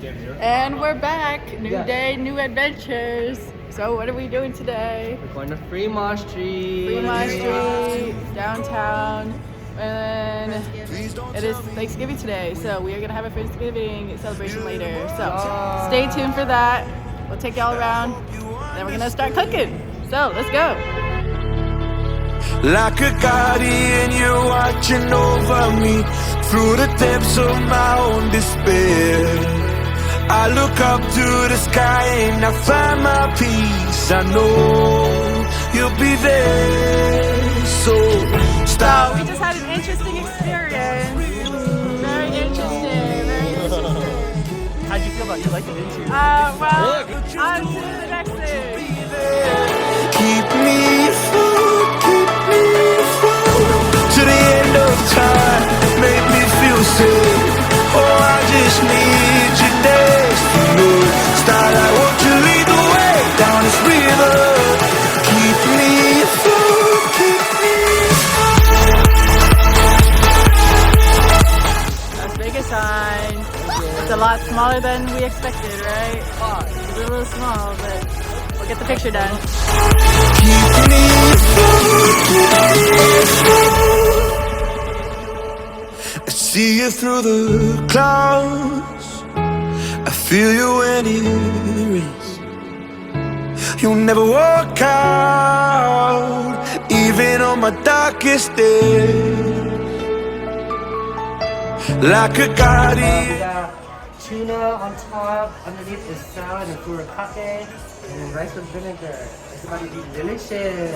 And we're back. New day, new adventures. So what are we doing today? We're going to Fremont Street. Fremont Street, downtown. And it is Thanksgiving today, so we are gonna have a Friendsgiving celebration later. So stay tuned for that. We'll take y'all around. Then we're gonna start cooking. So let's go. Like a guardian, you're watching over me through the depths of my own despair. I look up to the sky and I find my peace. I know you'll be there. So stop. We just had an interesting experience. Very interesting. Very interesting. How'd you feel about it? You liked it, didn't you? Well, on to the next thing. Keep me afloat, keep me afloat to the end of time. Make me feel safe. Oh, I just need you next to me. Starlight, won't you lead the way down this river? Keep me afloat, keep me afloat. Las Vegas sign. It's a lot smaller than we expected, right? It's a little small, but we'll get the picture done. Keep me afloat, keep me afloat. I see you through the clouds. I feel you when it rains. You'll never walk out, even on my darkest days. Like a guardian. We got tuna on top, underneath is salad and furikake, and then rice with vinegar. It's about to be delicious.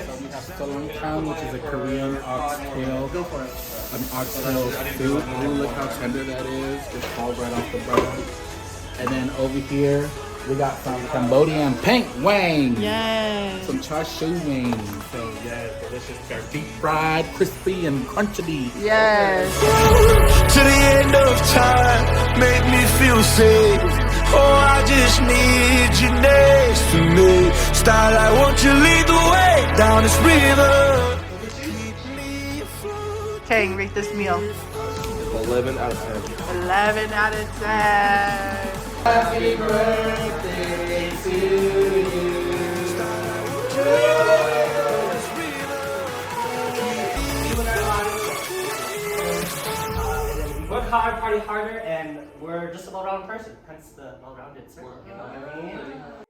So we have Solongtang, which is a Korean oxtail. Go for it. An oxtail soup. Ooh, look how tender that is. Just fall right off the bone. And then over here, we got some Cambodian pink wings. Yes. Some char siu wings. So yeah, delicious. They're deep fried, crispy, and crunchy. Yes. To the end of time, make me feel safe. Oh, I just need you next to me. Starlight, won't you lead the way down this river? Keep me afloat. Okay, rate this meal. 11 out of 10. 11 out of 10. Happy birthday to you. Work hard, party harder, and we're just a well-rounded person. Hence the well-rounded circle. You know what I mean?